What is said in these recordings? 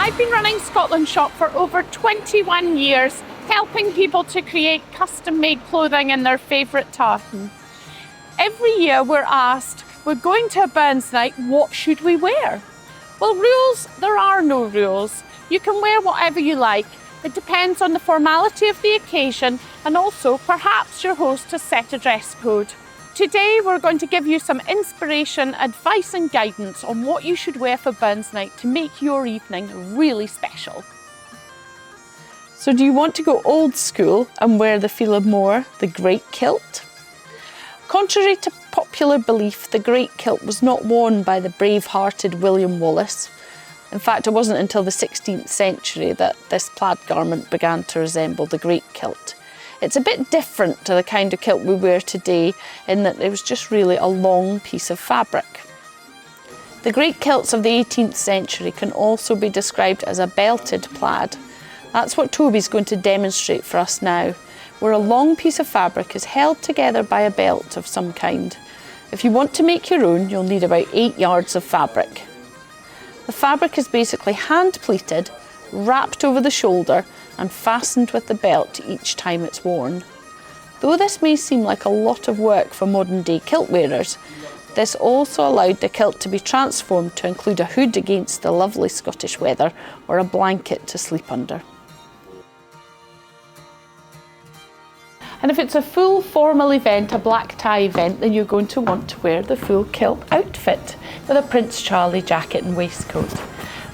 I've been running ScotlandShop for over 21 years, helping people to create custom-made clothing in their favourite tartan. Every year we're asked, we're going to a Burns night, what should we wear? Well, rules, there are no rules. You can wear whatever you like. It depends on the formality of the occasion and also perhaps your host has set a dress code. Today we're going to give you some inspiration, advice and guidance on what you should wear for Burns night to make your evening really special. So do you want to go old school and wear the Fila More, the Great Kilt? Contrary to popular belief, the Great Kilt was not worn by the brave-hearted William Wallace. In fact, it wasn't until the 16th century that this plaid garment began to resemble the Great Kilt. It's a bit different to the kind of kilt we wear today in that it was just really a long piece of fabric. The Great Kilts of the 18th century can also be described as a belted plaid. That's what Toby's going to demonstrate for us now, where a long piece of fabric is held together by a belt of some kind. If you want to make your own, you'll need about 8 yards of fabric. The fabric is basically hand pleated, wrapped over the shoulder and fastened with the belt each time it's worn. Though this may seem like a lot of work for modern day kilt wearers, this also allowed the kilt to be transformed to include a hood against the lovely Scottish weather or a blanket to sleep under. And if it's a full formal event, a black tie event, then you're going to want to wear the full kilt outfit with a Prince Charlie jacket and waistcoat.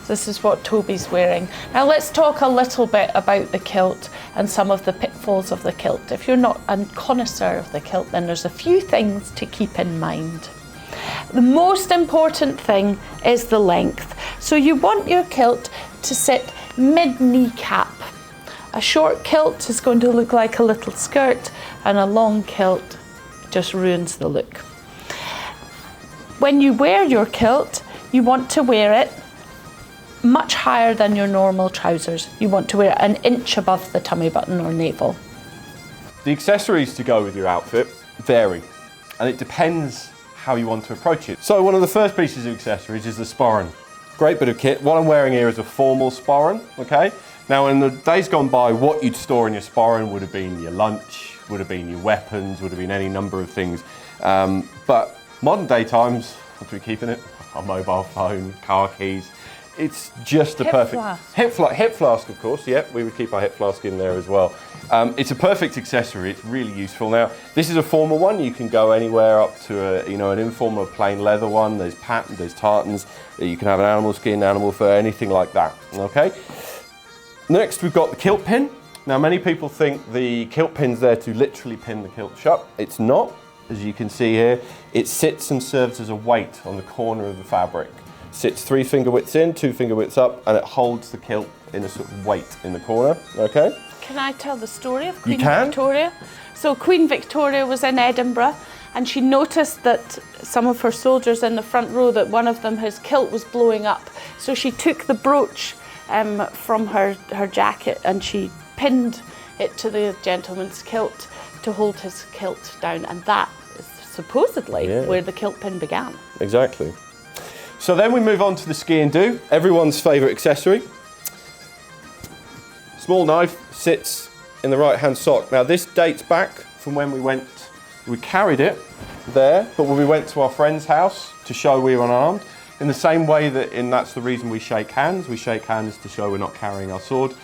This is what Toby's wearing. Now let's talk a little bit about the kilt and some of the pitfalls of the kilt. If you're not a connoisseur of the kilt, then there's a few things to keep in mind. The most important thing is the length. So you want your kilt to sit mid-kneecap. A short kilt is going to look like a little skirt and a long kilt just ruins the look. When you wear your kilt, you want to wear it much higher than your normal trousers. You want to wear it 1 inch above the tummy button or navel. The accessories to go with your outfit vary, and it depends how you want to approach it. So one of the first pieces of accessories is the sporran. Great bit of kit. What I'm wearing here is a formal sporran, okay? Now in the days gone by, what you'd store in your sporran would have been your lunch, would have been your weapons, would have been any number of things. But modern day times, what are we keeping it? A mobile phone, car keys. It's just a perfect hip flask, of course. Yep, we would keep our hip flask in there as well. It's a perfect accessory. It's really useful. Now, this is a formal one. You can go anywhere up to an informal plain leather one. There's pattern, there's tartans. You can have an animal skin, animal fur, anything like that. Okay. Next, we've got the kilt pin. Now, many people think the kilt pin's there to literally pin the kilt shut. It's not. As you can see here, it sits and serves as a weight on the corner of the fabric. Sits 3 finger widths in, 2 finger widths up, and it holds the kilt in a sort of weight in the corner, okay? Can I tell the story of Queen Victoria? So Queen Victoria was in Edinburgh and she noticed that some of her soldiers in the front row, that one of them, his kilt was blowing up. So she took the brooch from her jacket and she pinned it to the gentleman's kilt to hold his kilt down, and that is supposedly where the kilt pin began. Exactly. So then we move on to the ski and do, everyone's favourite accessory. Small knife sits in the right hand sock. Now this dates back from when we carried it there, but when we went to our friend's house to show we were unarmed, in the same way that's the reason we shake hands to show we're not carrying our sword.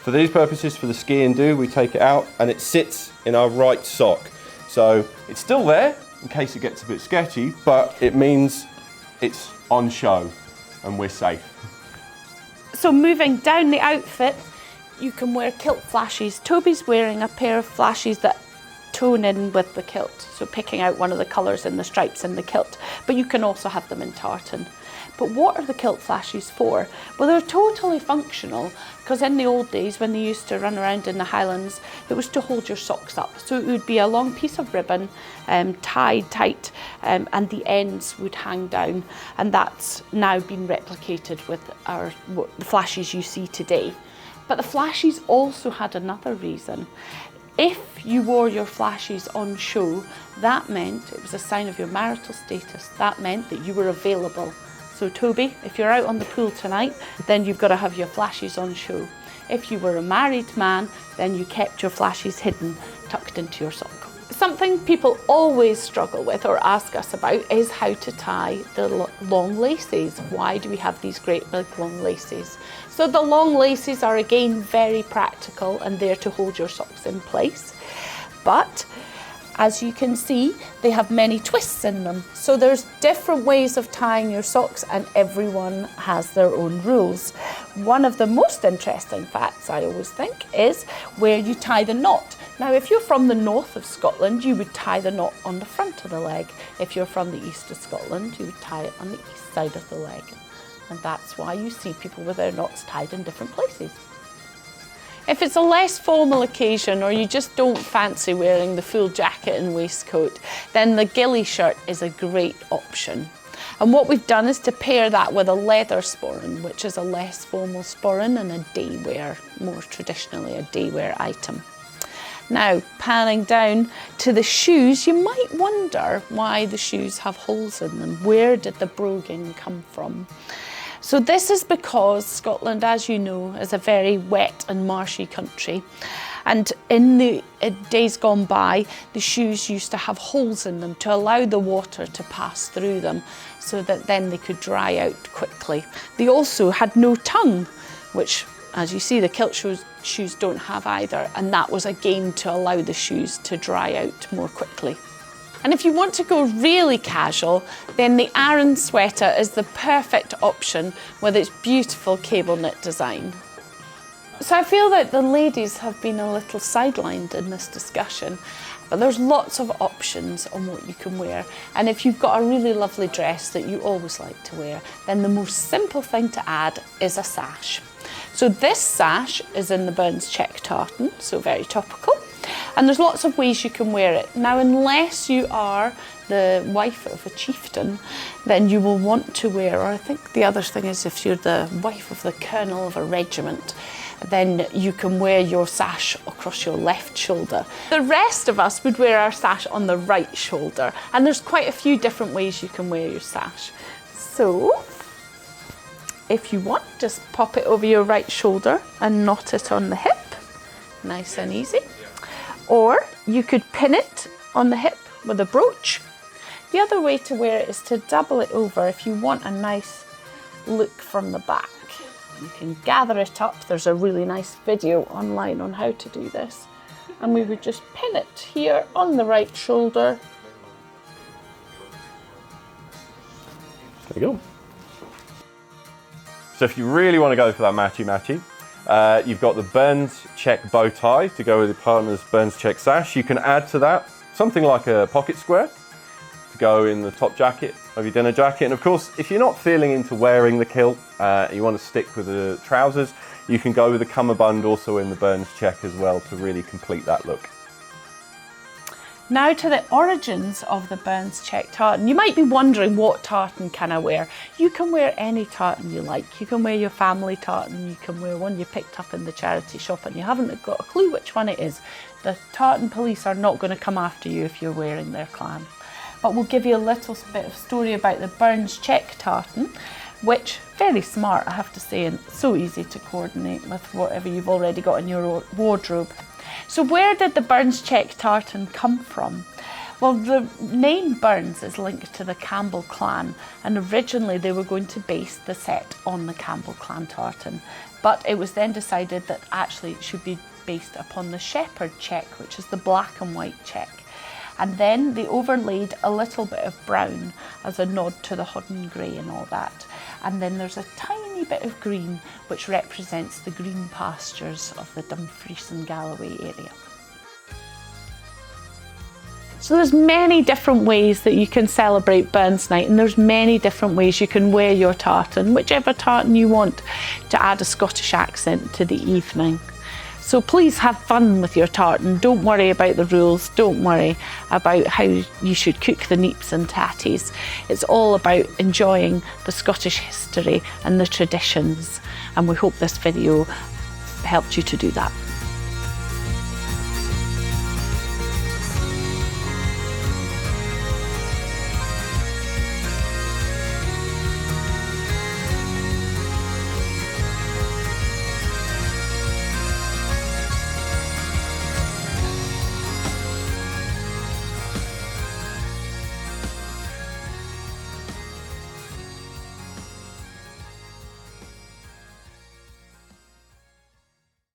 For these purposes, for the ski and do, we take it out and it sits in our right sock. So it's still there in case it gets a bit sketchy, but it means it's on show and we're safe. So moving down the outfit, you can wear kilt flashes. Toby's wearing a pair of flashes that tone in with the kilt, so picking out one of the colours in the stripes in the kilt, but you can also have them in tartan. But what are the kilt flashes for? Well, they're totally functional, because in the old days when they used to run around in the Highlands, it was to hold your socks up. So it would be a long piece of ribbon tied tight and the ends would hang down, and that's now been replicated with the flashes you see today. But the flashes also had another reason. If you wore your flashes on show, that meant it was a sign of your marital status. That meant that you were available So Toby, if you're out on the pool tonight, then you've got to have your flashes on show. If you were a married man, then you kept your flashes hidden, tucked into your sock. Something people always struggle with or ask us about is how to tie the long laces. Why do we have these great big long laces? So the long laces are again very practical and there to hold your socks in place. But as you can see, they have many twists in them. So there's different ways of tying your socks and everyone has their own rules. One of the most interesting facts, I always think, is where you tie the knot. Now, if you're from the north of Scotland, you would tie the knot on the front of the leg. If you're from the east of Scotland, you would tie it on the east side of the leg. And that's why you see people with their knots tied in different places. If it's a less formal occasion or you just don't fancy wearing the full jacket and waistcoat, then the ghillie shirt is a great option. And what we've done is to pair that with a leather sporran, which is a less formal sporran and a day wear, more traditionally a day wear item. Now, panning down to the shoes, you might wonder why the shoes have holes in them. Where did the broguing come from? So this is because Scotland, as you know, is a very wet and marshy country. And in the days gone by, the shoes used to have holes in them to allow the water to pass through them so that then they could dry out quickly. They also had no tongue, which, as you see, the kilt shoes don't have either. And that was again to allow the shoes to dry out more quickly. And if you want to go really casual, then the Aran sweater is the perfect option with its beautiful cable knit design. So I feel that the ladies have been a little sidelined in this discussion, but there's lots of options on what you can wear. And if you've got a really lovely dress that you always like to wear, then the most simple thing to add is a sash. So this sash is in the Burns check tartan, so very topical. And there's lots of ways you can wear it. Now, unless you are the wife of a chieftain, then you will want to wear, or I think the other thing is if you're the wife of the colonel of a regiment, then you can wear your sash across your left shoulder. The rest of us would wear our sash on the right shoulder, and there's quite a few different ways you can wear your sash. So, if you want, just pop it over your right shoulder and knot it on the hip, nice and easy. Or you could pin it on the hip with a brooch. The other way to wear it is to double it over if you want a nice look from the back. You can gather it up. There's a really nice video online on how to do this. And we would just pin it here on the right shoulder. There you go. So if you really want to go for that matchy-matchy, you've got the Burns check bow tie to go with your partner's Burns check sash. You can add to that something like a pocket square to go in the top jacket of your dinner jacket. And of course, if you're not feeling into wearing the kilt, you want to stick with the trousers, you can go with the cummerbund also in the Burns check as well to really complete that look. Now to the origins of the Burns check tartan. You might be wondering, what tartan can I wear? You can wear any tartan you like. You can wear your family tartan, you can wear one you picked up in the charity shop and you haven't got a clue which one it is. The tartan police are not going to come after you if you're wearing their clan. But we'll give you a little bit of story about the Burns check tartan, which, very smart I have to say, and so easy to coordinate with whatever you've already got in your wardrobe. So where did the Burns check tartan come from? Well, the name Burns is linked to the Campbell clan, and originally they were going to base the set on the Campbell clan tartan, but it was then decided that actually it should be based upon the shepherd check, which is the black and white check. And then they overlaid a little bit of brown as a nod to the hodden grey and all that. And then there's a tiny bit of green, which represents the green pastures of the Dumfries and Galloway area. So there's many different ways that you can celebrate Burns Night, and there's many different ways you can wear your tartan, whichever tartan you want, to add a Scottish accent to the evening. So please have fun with your tartan. Don't worry about the rules. Don't worry about how you should cook the neeps and tatties. It's all about enjoying the Scottish history and the traditions. And we hope this video helped you to do that.